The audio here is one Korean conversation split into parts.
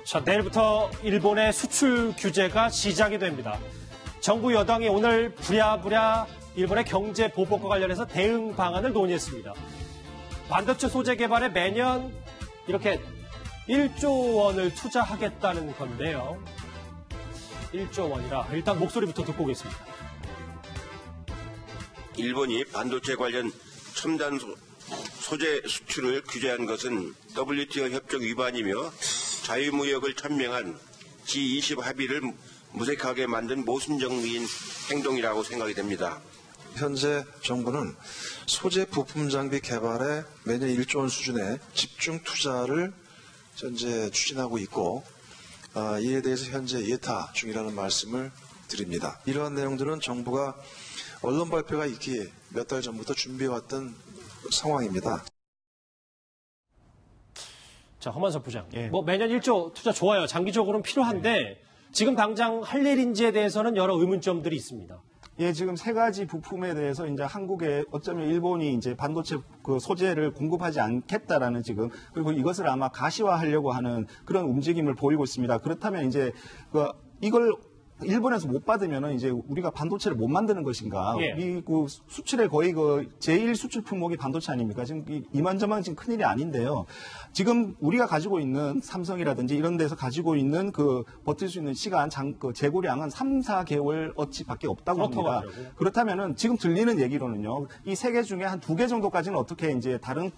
자, 내일부터 일본의 수출 규제가 시작이 됩니다. 정부 여당이 오늘 부랴부랴 일본의 경제 보복과 관련해서 대응 방안을 논의했습니다. 반도체 소재 개발에 매년 이렇게 1조 원을 투자하겠다는 건데요. 1조 원이라 일단 목소리부터 듣고 오겠습니다. 일본이 반도체 관련 첨단 소재 수출을 규제한 것은 WTO 협정 위반이며 자유무역을 천명한 G20 합의를 무색하게 만든 모순정리인 행동이라고 생각이 됩니다. 현재 정부는 소재 부품 장비 개발에 매년 1조 원 수준의 집중 투자를 현재 추진하고 있고 이에 대해서 현재 예타 중이라는 말씀을 드립니다. 이러한 내용들은 정부가 언론 발표가 있기에 몇 달 전부터 준비해왔던 상황입니다. 자, 허만섭 부장. 뭐 매년 1조 투자 좋아요. 장기적으로는 필요한데 지금 당장 할 일인지에 대해서는 여러 의문점들이 있습니다. 예, 지금 세 가지 부품에 대해서 이제 한국에 어쩌면 일본이 이제 반도체 그 소재를 공급하지 않겠다라는 지금 그리고 이것을 아마 가시화하려고 하는 그런 움직임을 보이고 있습니다. 그렇다면 이제 이걸 일본에서 못 받으면은 이제 우리가 반도체를 못 만드는 것인가? 이 수출의 거의 제일 수출 품목이 반도체 아닙니까? 지금 이만저만 지금 큰일이 아닌데요. 지금 우리가 가지고 있는 삼성이라든지 이런 데서 가지고 있는 버틸 수 있는 시간, 재고량은 3, 4개월 어치밖에 없다고 합니다. 그렇다면은 지금 들리는 얘기로는요. 이 세 개 중에 한 2개 정도까지는 어떻게 이제 다른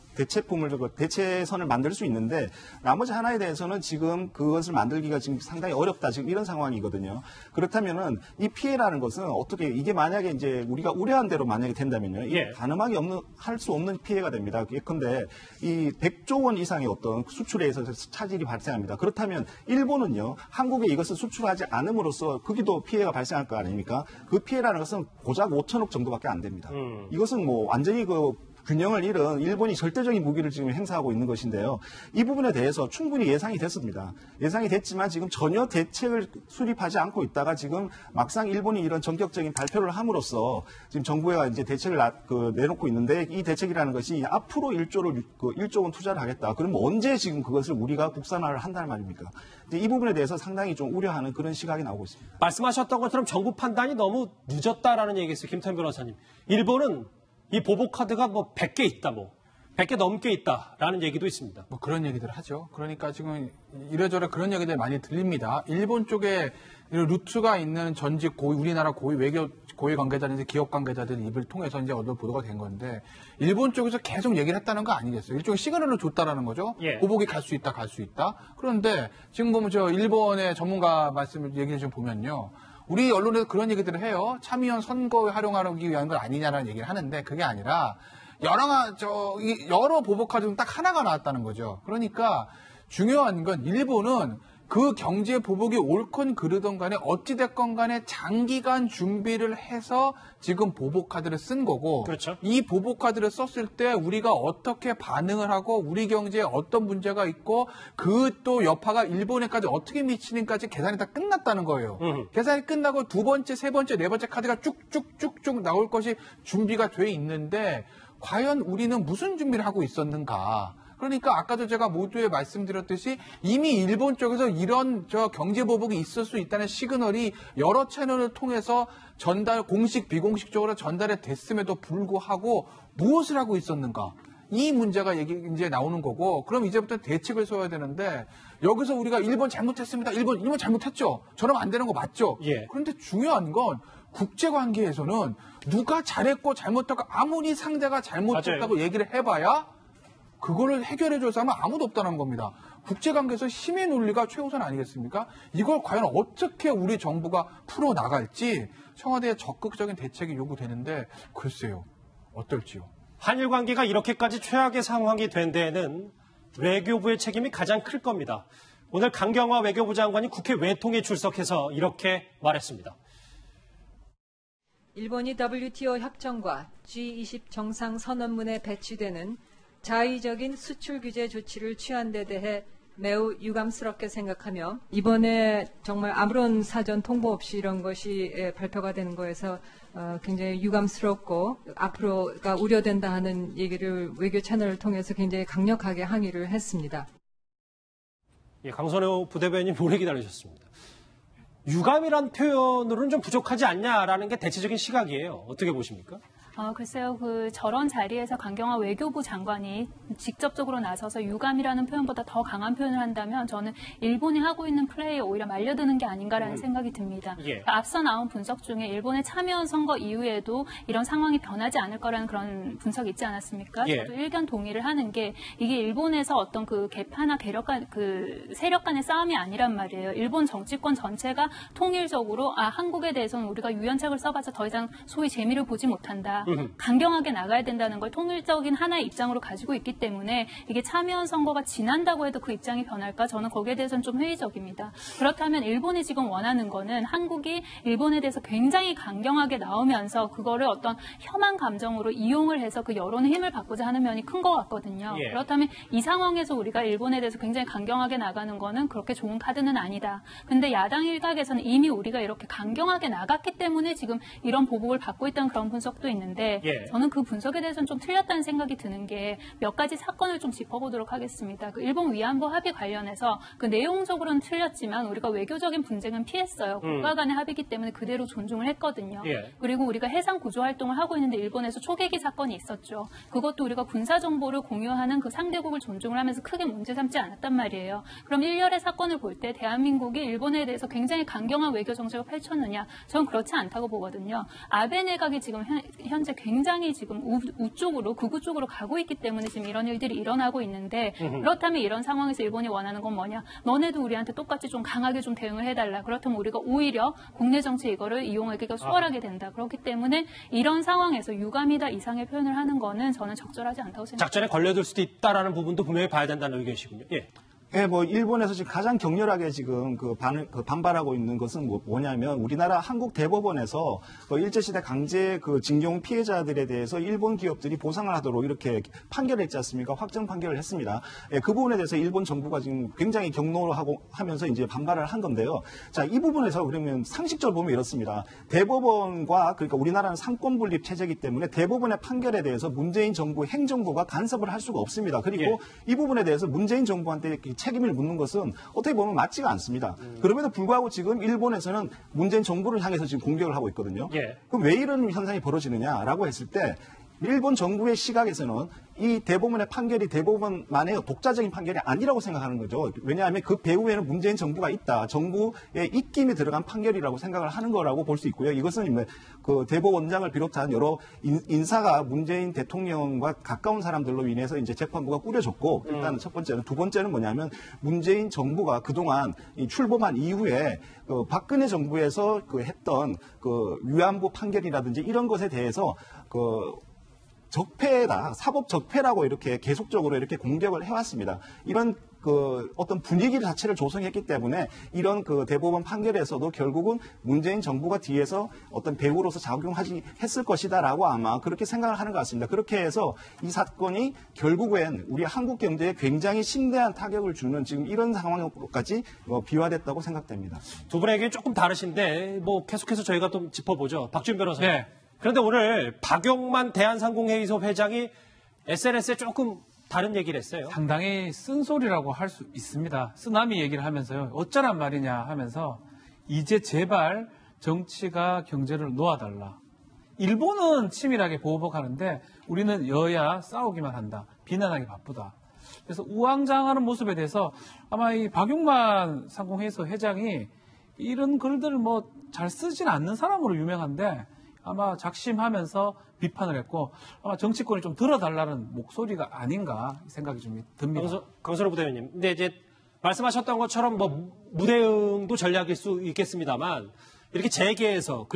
대체선을 만들 수 있는데 나머지 하나에 대해서는 지금 그것을 만들기가 지금 상당히 어렵다. 지금 이런 상황이거든요. 그렇다면은 이 피해라는 것은 어떻게 이게 만약에 이제 우리가 우려한 대로 만약에 된다면요. 이게 가늠하기 할 수 없는 피해가 됩니다. 예컨대 이 100조 원 이상의 어떤 수출에 있어서 차질이 발생합니다. 그렇다면 일본은요. 한국에 이것을 수출하지 않음으로써 거기도 피해가 발생할 거 아닙니까? 그 피해라는 것은 고작 5천억 정도밖에 안 됩니다. 이것은 뭐 완전히 균형을 잃은 일본이 절대적인 무기를 지금 행사하고 있는 것인데요. 이 부분에 대해서 충분히 예상이 됐습니다. 예상이 됐지만 지금 전혀 대책을 수립하지 않고 있다가 지금 막상 일본이 이런 전격적인 발표를 함으로써 지금 정부가 이제 대책을 내놓고 있는데 이 대책이라는 것이 앞으로 1조 원 투자를 하겠다. 그럼 언제 지금 그것을 우리가 국산화를 한다는 말입니까? 이 부분에 대해서 상당히 좀 우려하는 그런 시각이 나오고 있습니다. 말씀하셨던 것처럼 정부 판단이 너무 늦었다라는 얘기였어요. 김태현 변호사님. 일본은 이 보복 카드가 100개 있다, 100개 넘게 있다라는 얘기도 있습니다. 그런 얘기들 하죠. 그러니까 지금 이래저래 그런 얘기들 많이 들립니다. 일본 쪽에 루트가 있는 전직 우리나라 고위 관계자들, 기업 관계자들 입을 통해서 이제 언론 보도가 된 건데 일본 쪽에서 계속 얘기를 했다는 거 아니겠어요? 일종의 시그널을 줬다라는 거죠. 보복이 갈 수 있다. 그런데 지금 보면 일본의 전문가 얘기를 좀 보면요. 우리 언론에서 그런 얘기들을 해요. 참의원 선거에 활용하기 위한 건 아니냐라는 얘기를 하는데 그게 아니라 여러 보복카드 중 딱 하나가 나왔다는 거죠. 그러니까 중요한 건 일본은 그 경제 보복이 옳건 그르던 간에 어찌됐건 간에 장기간 준비를 해서 지금 보복카드를 쓴 거고 그렇죠. 이 보복카드를 썼을 때 우리가 어떻게 반응을 하고 우리 경제에 어떤 문제가 있고 그 또 여파가 일본에까지 어떻게 미치는까지 계산이 다 끝났다는 거예요. 계산이 끝나고 두 번째, 세 번째, 네 번째 카드가 쭉쭉쭉쭉 나올 것이 준비가 돼 있는데 과연 우리는 무슨 준비를 하고 있었는가. 그러니까 아까도 제가 모두에 말씀드렸듯이 이미 일본 쪽에서 이런 경제 보복이 있을 수 있다는 시그널이 여러 채널을 통해서 공식, 비공식적으로 전달이 됐음에도 불구하고 무엇을 하고 있었는가? 이 문제가 이제 나오는 거고, 그럼 이제부터 대책을 세워야 되는데, 여기서 우리가 일본 잘못했습니다. 일본 잘못했죠? 저러면 안 되는 거 맞죠? 그런데 중요한 건 국제관계에서는 누가 잘했고 잘못했고 아무리 상대가 잘못했다고 얘기를 해봐야 그거를 해결해줄 사람은 아무도 없다는 겁니다. 국제관계에서 힘의 논리가 최우선 아니겠습니까? 이걸 과연 어떻게 우리 정부가 풀어나갈지 청와대의 적극적인 대책이 요구되는데 글쎄요. 어떨지요. 한일 관계가 이렇게까지 최악의 상황이 된 데에는 외교부의 책임이 가장 클 겁니다. 오늘 강경화 외교부 장관이 국회 외통에 출석해서 이렇게 말했습니다. 일본이 WTO 협정과 G20 정상선언문에 배치되는 자의적인 수출 규제 조치를 취한 데 대해 매우 유감스럽게 생각하며 이번에 정말 아무런 사전 통보 없이 이런 것이 발표가 되는 거에서 굉장히 유감스럽고 앞으로가 우려된다 하는 얘기를 외교 채널을 통해서 굉장히 강력하게 항의를 했습니다. 예, 강선호 부대변인 오래 기다리셨습니다. 유감이란 표현으로는 좀 부족하지 않냐라는 게 대체적인 시각이에요. 어떻게 보십니까? 글쎄요, 저런 자리에서 강경화 외교부 장관이 직접적으로 나서서 유감이라는 표현보다 더 강한 표현을 한다면 저는 일본이 하고 있는 플레이에 오히려 말려드는 게 아닌가라는 생각이 듭니다. 예. 그러니까 앞서 나온 분석 중에 일본의 참여연 선거 이후에도 이런 상황이 변하지 않을 거라는 그런 분석이 있지 않았습니까? 예. 저도 일견 동의를 하는 게 이게 일본에서 어떤 개파나 세력 간의 싸움이 아니란 말이에요. 일본 정치권 전체가 통일적으로 한국에 대해서는 우리가 유연책을 써봐서 더 이상 소위 재미를 보지 못한다. 강경하게 나가야 된다는 걸 통일적인 하나의 입장으로 가지고 있기 때문에 이게 참여연 선거가 지난다고 해도 그 입장이 변할까? 저는 거기에 대해서는 좀 회의적입니다. 그렇다면 일본이 지금 원하는 거는 한국이 일본에 대해서 굉장히 강경하게 나오면서 그거를 어떤 혐한 감정으로 이용을 해서 그 여론의 힘을 받고자 하는 면이 큰 것 같거든요. 예. 그렇다면 이 상황에서 우리가 일본에 대해서 굉장히 강경하게 나가는 거는 그렇게 좋은 카드는 아니다. 근데 야당 일각에서는 이미 우리가 이렇게 강경하게 나갔기 때문에 지금 이런 보복을 받고 있다는 그런 분석도 있는데 예. 저는 그 분석에 대해서는 좀 틀렸다는 생각이 드는 게 몇 가지 사건을 좀 짚어보도록 하겠습니다. 일본 위안부 합의 관련해서 내용적으로는 틀렸지만 우리가 외교적인 분쟁은 피했어요. 국가 간의 합의이기 때문에 그대로 존중을 했거든요. 예. 그리고 우리가 해상 구조 활동을 하고 있는데 일본에서 초계기 사건이 있었죠. 그것도 우리가 군사 정보를 공유하는 그 상대국을 존중을 하면서 크게 문제 삼지 않았단 말이에요. 그럼 일련의 사건을 볼 때 대한민국이 일본에 대해서 굉장히 강경한 외교 정책을 펼쳤느냐? 저는 그렇지 않다고 보거든요. 아베 내각이 지금 현재 굉장히 지금 극우 쪽으로 가고 있기 때문에 지금 이런 일들이 일어나고 있는데 그렇다면 이런 상황에서 일본이 원하는 건 뭐냐? 너네도 우리한테 똑같이 좀 강하게 좀 대응을 해달라. 그렇다면 우리가 오히려 국내 정치 이거를 이용하기가 수월하게 된다. 그렇기 때문에 이런 상황에서 유감이다 이상의 표현을 하는 거는 저는 적절하지 않다고 생각합니다. 작전에 걸려들 수도 있다라는 부분도 분명히 봐야 된다는 의견이시군요. 예. 예, 일본에서 지금 가장 격렬하게 지금 반발하고 있는 것은 뭐냐면 우리나라 한국 대법원에서 일제시대 강제 징용 피해자들에 대해서 일본 기업들이 보상을 하도록 이렇게 판결을 했지 않습니까? 확정 판결을 했습니다. 예, 그 부분에 대해서 일본 정부가 지금 굉장히 격노하고 하면서 이제 반발을 한 건데요. 자, 이 부분에서 그러면 상식적으로 보면 이렇습니다. 대법원과 그러니까 우리나라는 상권 분립 체제이기 때문에 대법원의 판결에 대해서 문재인 정부 행정부가 간섭을 할 수가 없습니다. 그리고 예. 이 부분에 대해서 문재인 정부한테 책임을 묻는 것은 어떻게 보면 맞지가 않습니다. 그럼에도 불구하고 지금 일본에서는 문재인 정부를 향해서 지금 공격을 하고 있거든요. 예. 그럼 왜 이런 현상이 벌어지느냐라고 했을 때 일본 정부의 시각에서는 이 대법원의 판결이 대법원만의 독자적인 판결이 아니라고 생각하는 거죠. 왜냐하면 그 배후에는 문재인 정부가 있다. 정부의 입김이 들어간 판결이라고 생각을 하는 거라고 볼 수 있고요. 이것은 그 대법원장을 비롯한 여러 인사가 문재인 대통령과 가까운 사람들로 인해서 이제 재판부가 꾸려졌고 일단 첫 번째는 두 번째는 뭐냐면 문재인 정부가 그동안 출범한 이후에 박근혜 정부에서 했던 위안부 판결이라든지 이런 것에 대해서 적폐다, 사법 적폐라고 이렇게 계속적으로 이렇게 공격을 해왔습니다. 이런 어떤 분위기 자체를 조성했기 때문에 이런 대법원 판결에서도 결국은 문재인 정부가 뒤에서 어떤 배후로서 작용했을 것이다라고 아마 그렇게 생각을 하는 것 같습니다. 그렇게 해서 이 사건이 결국엔 우리 한국 경제에 굉장히 심대한 타격을 주는 지금 이런 상황까지 비화됐다고 생각됩니다. 두 분에게 조금 다르신데 계속해서 저희가 또 짚어보죠. 박준 변호사님. 네. 그런데 오늘 박용만 대한상공회의소 회장이 SNS에 조금 다른 얘기를 했어요. 상당히 쓴소리라고 할 수 있습니다. 쓰나미 얘기를 하면서요. 어쩌란 말이냐 하면서 이제 제발 정치가 경제를 놓아달라. 일본은 치밀하게 보복하는데 우리는 여야 싸우기만 한다. 비난하기 바쁘다. 그래서 우왕좌왕하는 모습에 대해서 아마 이 박용만 상공회의소 회장이 이런 글들을 잘 쓰진 않는 사람으로 유명한데 아마 작심하면서 비판을 했고 아마 정치권이 좀 들어달라는 목소리가 아닌가 생각이 좀 듭니다. 강선호 부대변인. 근데 이제 말씀하셨던 것처럼 무대응도 전략일 수 있겠습니다만 이렇게 재개해서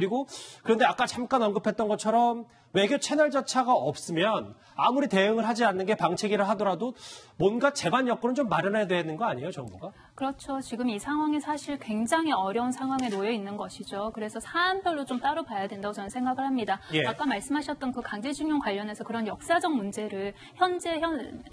그런데 아까 잠깐 언급했던 것처럼 외교 채널 자체가 없으면 아무리 대응을 하지 않는 게 방책이라 하더라도 뭔가 제반 여건은 좀 마련해야 되는 거 아니에요, 정부가? 그렇죠. 지금 이 상황이 사실 굉장히 어려운 상황에 놓여 있는 것이죠. 그래서 사안별로 좀 따로 봐야 된다고 저는 생각을 합니다. 예. 아까 말씀하셨던 강제징용 관련해서 그런 역사적 문제를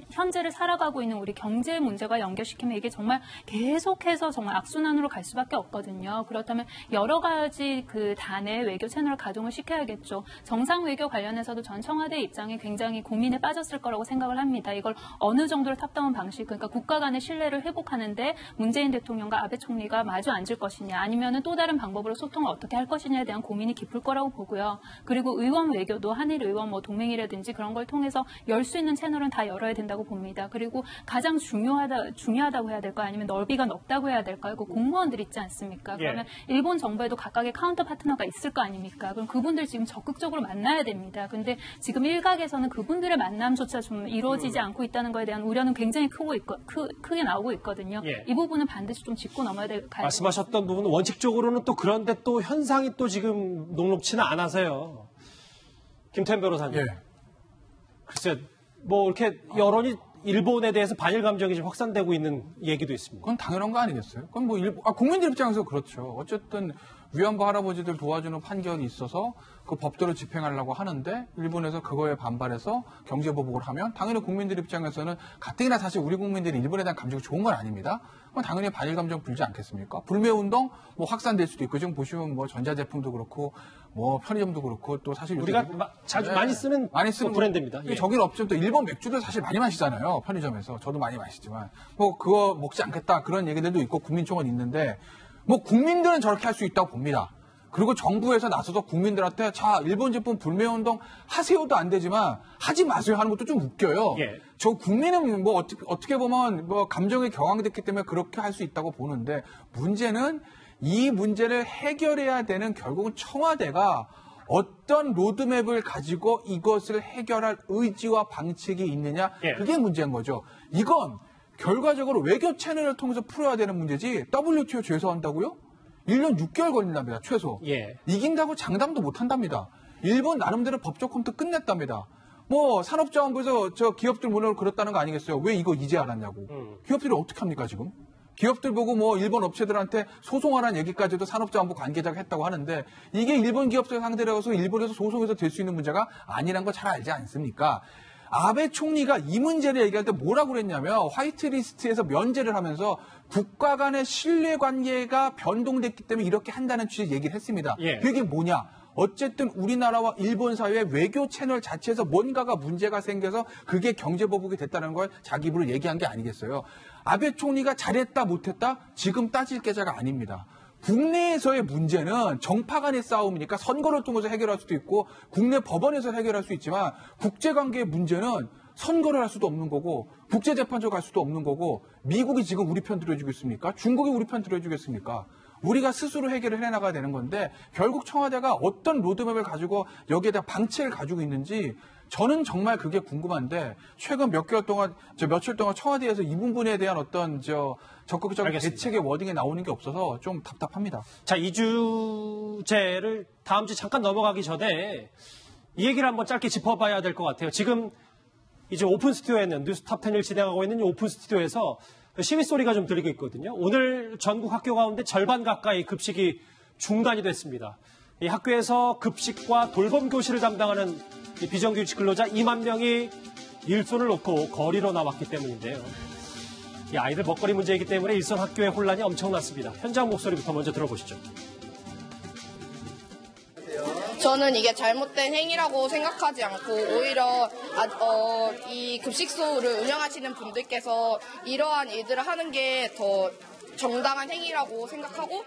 현재를 살아가고 있는 우리 경제 문제가 연결시키면 이게 정말 계속해서 정말 악순환으로 갈 수밖에 없거든요. 그렇다면 여러 가지 단의 외교 채널을 가동을 시켜야겠죠. 정상 외교 관련해서도 전 청와대 입장이 굉장히 고민에 빠졌을 거라고 생각을 합니다. 이걸 어느 정도로 탑다운 방식, 그러니까 국가 간의 신뢰를 회복하는데 문재인 대통령과 아베 총리가 마주 앉을 것이냐, 아니면은 또 다른 방법으로 소통을 어떻게 할 것이냐에 대한 고민이 깊을 거라고 보고요. 그리고 의원 외교도 한일 의원 뭐 동맹이라든지 그런 걸 통해서 열 수 있는 채널은 다 열어야 된다고 봅니다. 그리고 가장 중요하다고 해야 될까요? 아니면 넓이가 넓다고 해야 될까요? 그 공무원들 있지 않습니까? 그러면 일본 정부에도 각각의 카운터 파트너가 있을 거 아닙니까? 그럼 그분들 지금 적극적으로 만나야 됩니다. 근데 지금 일각에서는 그분들의 만남조차 좀 이루어지지 않고 있다는 거에 대한 우려는 굉장히 크게 나오고 있거든요. 이 부분은 반드시 좀 짚고 넘어야 될 가능성이 말씀하셨던 부분은 원칙적으로는 또 그런데 또 현상이 또 지금 녹록치는 않아서요. 김태현 변호사님. 글쎄, 뭐 이렇게 여론이 일본에 대해서 반일 감정이 좀 확산되고 있는 얘기도 있습니다. 그건 당연한 거 아니겠어요? 그건 뭐 국민들 입장에서 그렇죠. 어쨌든 위안부 할아버지들 도와주는 판결이 있어서 그 법대로 집행하려고 하는데 일본에서 그거에 반발해서 경제보복을 하면 당연히 국민들 입장에서는 가뜩이나 사실 우리 국민들이 일본에 대한 감정이 좋은 건 아닙니다. 그럼 당연히 반일 감정 불지 않겠습니까? 불매운동 뭐 확산될 수도 있고 지금 보시면 뭐 전자제품도 그렇고 뭐 편의점도 그렇고 또 사실 우리가 자주 많이 쓰는 브랜드입니다. 저기는 업체 또 일본 맥주도 사실 많이 마시잖아요. 편의점에서. 저도 많이 마시지만 뭐 그거 먹지 않겠다 그런 얘기들도 있고 국민청원 있는데 뭐 국민들은 저렇게 할 수 있다고 봅니다. 그리고 정부에서 나서서 국민들한테 자 일본 제품 불매운동 하세요도 안 되지만 하지 마세요 하는 것도 좀 웃겨요. 저 국민은 뭐 어떻게 보면 뭐 감정이 격앙됐기 때문에 그렇게 할 수 있다고 보는데 문제는 이 문제를 해결해야 되는 결국은 청와대가 어떤 로드맵을 가지고 이것을 해결할 의지와 방책이 있느냐 그게 문제인 거죠. 이건 결과적으로 외교 채널을 통해서 풀어야 되는 문제지 WTO 제소한다고요? 1년 6개월 걸린답니다. 최소. 이긴다고 장담도 못한답니다. 일본 나름대로 법적 컴퓨터 끝냈답니다. 뭐 산업자원부에서 저 기업들 문화로 그렇다는 거 아니겠어요? 왜 이거 이제 알았냐고. 기업들이 어떻게 합니까 지금? 기업들 보고 뭐 일본 업체들한테 소송하라는 얘기까지도 산업자원부 관계자가 했다고 하는데 이게 일본 기업들 상대로 해서 일본에서 소송해서 될 수 있는 문제가 아니란 거 잘 알지 않습니까? 아베 총리가 이 문제를 얘기할 때 뭐라고 그랬냐면 화이트리스트에서 면제를 하면서 국가 간의 신뢰관계가 변동됐기 때문에 이렇게 한다는 취지의 얘기를 했습니다. 그게 뭐냐? 어쨌든 우리나라와 일본 사이의 외교 채널 자체에서 뭔가가 문제가 생겨서 그게 경제보복이 됐다는 걸 자기 입으로 얘기한 게 아니겠어요. 아베 총리가 잘했다 못했다 지금 따질 계자가 아닙니다. 국내에서의 문제는 정파 간의 싸움이니까 선거를 통해서 해결할 수도 있고 국내 법원에서 해결할 수 있지만 국제관계의 문제는 선거를 할 수도 없는 거고 국제재판소 갈 수도 없는 거고 미국이 지금 우리 편 들어주겠습니까? 중국이 우리 편 들어주겠습니까? 우리가 스스로 해결을 해나가야 되는 건데 결국 청와대가 어떤 로드맵을 가지고 여기에 대한 방책을 가지고 있는지 저는 정말 그게 궁금한데 최근 며칠 동안 청와대에서 이 부분에 대한 어떤 적극적인 대책의 워딩이 나오는 게 없어서 좀 답답합니다. 자, 이 주제를 다음 주 잠깐 넘어가기 전에 이 얘기를 한번 짧게 짚어봐야 될 것 같아요. 지금 이제 오픈 스튜디오에는 뉴스탑 10을 진행하고 있는 이 오픈 스튜디오에서 시위 소리가 좀 들리고 있거든요. 오늘 전국 학교 가운데 절반 가까이 급식이 중단이 됐습니다. 이 학교에서 급식과 돌봄 교실을 담당하는 이 비정규직 근로자 2만 명이 일손을 놓고 거리로 나왔기 때문인데요. 이 아이들 먹거리 문제이기 때문에 일선 학교의 혼란이 엄청났습니다. 현장 목소리부터 먼저 들어보시죠. 저는 이게 잘못된 행위라고 생각하지 않고 오히려 이 급식소를 운영하시는 분들께서 이러한 일들을 하는 게 더 정당한 행위라고 생각하고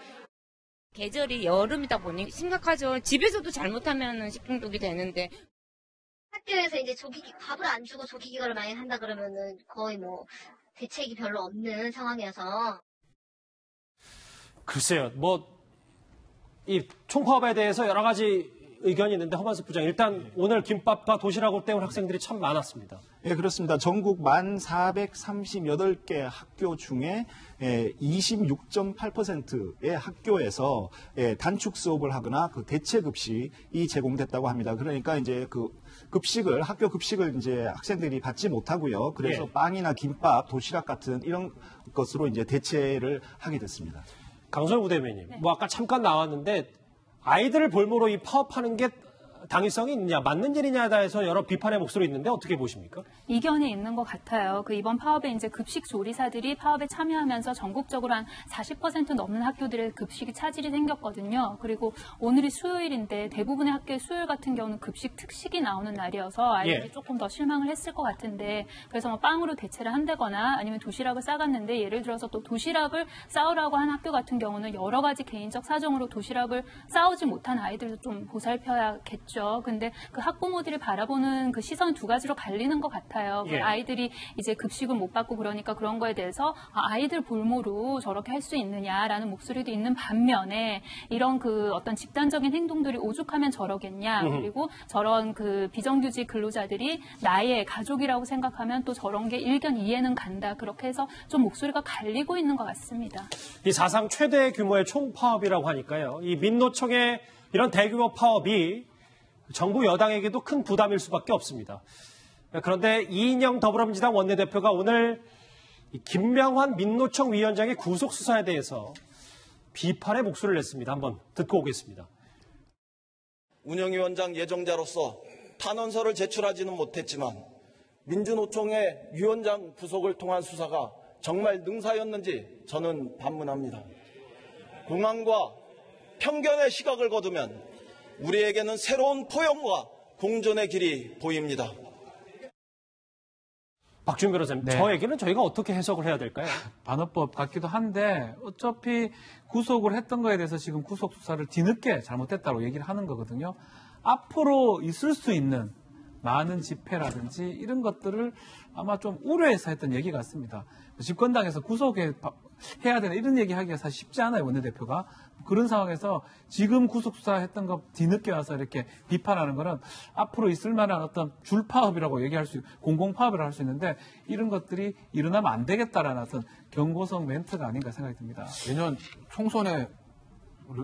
계절이 여름이다 보니 심각하죠. 집에서도 잘못하면 식중독이 되는데 학교에서 이제 밥을 안 주고 조기 기간을 많이 한다 그러면은 거의 뭐 대책이 별로 없는 상황이어서 글쎄요. 이 총파업에 대해서 여러 가지 의견이 있는데 허만수 부장 일단 오늘 김밥과 도시락을 때운 학생들이 참 많았습니다. 예, 그렇습니다. 전국 1438개 학교 중에 26.8%의 학교에서 단축 수업을 하거나 그 대체 급식이 제공됐다고 합니다. 그러니까 이제 그 학교 급식을 이제 학생들이 받지 못하고요. 그래서 빵이나 김밥, 도시락 같은 이런 것으로 이제 대체를 하게 됐습니다. 강선우 부대변인, 아까 잠깐 나왔는데 아이들을 볼모로 이 파업하는 게 당위성이 있느냐, 맞는 일이냐에 대해서 여러 비판의 목소리 있는데 어떻게 보십니까? 이견이 있는 것 같아요. 그 이번 파업에 이제 급식 조리사들이 파업에 참여하면서 전국적으로 한 40% 넘는 학교들의 급식이 차질이 생겼거든요. 그리고 오늘이 수요일인데 대부분의 학교의 수요일 같은 경우는 급식 특식이 나오는 날이어서 아이들이 조금 더 실망을 했을 것 같은데 그래서 뭐 빵으로 대체를 한다거나 아니면 도시락을 싸갔는데 예를 들어서 또 도시락을 싸우라고 한 학교 같은 경우는 여러 가지 개인적 사정으로 도시락을 싸우지 못한 아이들도 좀 보살펴야겠죠. 근데 그 학부모들이 바라보는 그 시선이 두 가지로 갈리는 것 같아요. 예. 아이들이 이제 급식을 못 받고 그러니까 그런 거에 대해서 아이들 볼모로 저렇게 할 수 있느냐라는 목소리도 있는 반면에 이런 그 어떤 집단적인 행동들이 오죽하면 저러겠냐. 그리고 저런 그 비정규직 근로자들이 나의 가족이라고 생각하면 또 저런 게 일견 이해는 간다. 그렇게 해서 좀 목소리가 갈리고 있는 것 같습니다. 이 사상 최대 규모의 총파업이라고 하니까요. 이 민노총의 이런 대규모 파업이 정부 여당에게도 큰 부담일 수밖에 없습니다. 그런데 이인영 더불어민주당 원내대표가 오늘 김명환 민노총 위원장의 구속 수사에 대해서 비판의 목소리를 냈습니다. 한번 듣고 오겠습니다. 운영위원장 예정자로서 탄원서를 제출하지는 못했지만 민주노총의 위원장 구속을 통한 수사가 정말 능사였는지 저는 반문합니다. 공안과 편견의 시각을 거두면 우리에게는 새로운 포용과 공존의 길이 보입니다. 박준 변호사님, 저 얘기는 저희가 어떻게 해석을 해야 될까요? 반어법 같기도 한데 어차피 구속을 했던 거에 대해서 지금 구속 수사를 뒤늦게 잘못했다고 얘기를 하는 거거든요. 앞으로 있을 수 있는 많은 집회라든지 이런 것들을 아마 좀 우려해서 했던 얘기 같습니다. 집권당에서 구속해야 되는 이런 얘기하기가 사실 쉽지 않아요, 원내대표가. 그런 상황에서 지금 구속수사했던 거 뒤늦게 와서 이렇게 비판하는 거는 앞으로 있을 만한 어떤 줄파업이라고 얘기할 수, 공공파업이라고 할 수 있는데 이런 것들이 일어나면 안 되겠다라는 어떤 경고성 멘트가 아닌가 생각이 듭니다. 내년 총선에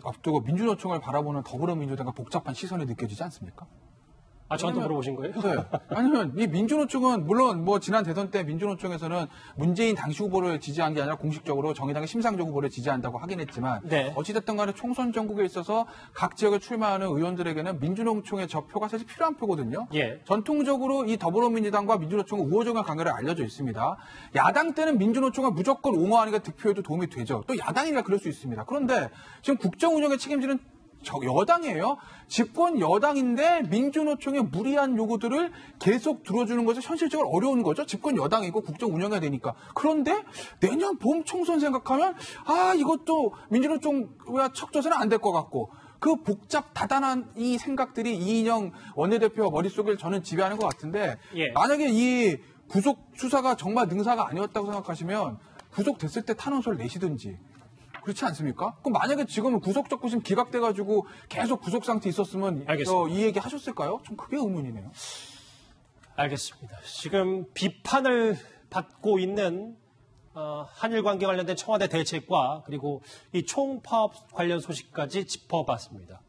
앞두고 민주노총을 바라보는 더불어민주당과 복잡한 시선이 느껴지지 않습니까? 저한테 물어보신 거예요? 네. 아니면 이 민주노총은 물론 뭐 지난 대선 때 민주노총에서는 문재인 당시 후보를 지지한 게 아니라 공식적으로 정의당의 심상정 후보를 지지한다고 하긴 했지만 어찌됐든 간에 총선 전국에 있어서 각 지역에 출마하는 의원들에게는 민주노총의 적표가 사실 필요한 표거든요. 전통적으로 이 더불어민주당과 민주노총은 우호적인 관계를 알려져 있습니다. 야당 때는 민주노총을 무조건 옹호하는 게 득표에도 도움이 되죠. 또 야당이라 그럴 수 있습니다. 그런데 지금 국정 운영에 책임지는 여당이에요. 집권 여당인데 민주노총의 무리한 요구들을 계속 들어주는 것은 현실적으로 어려운 거죠. 집권 여당이고 국정 운영해야 되니까. 그런데 내년 봄 총선 생각하면 이것도 민주노총과 척져서는 안 될 것 같고 그 복잡 다단한 이 생각들이 이인영 원내대표 머릿속을 저는 지배하는 것 같은데 만약에 이 구속 수사가 정말 능사가 아니었다고 생각하시면 구속됐을 때 탄원서를 내시든지 그렇지 않습니까? 그럼 만약에 지금은 구속적 구심 기각돼가지고 계속 구속 상태에 있었으면 이 얘기 하셨을까요? 좀 그게 의문이네요. 알겠습니다. 지금 비판을 받고 있는 한일 관계 관련된 청와대 대책과 그리고 이 총파업 관련 소식까지 짚어봤습니다.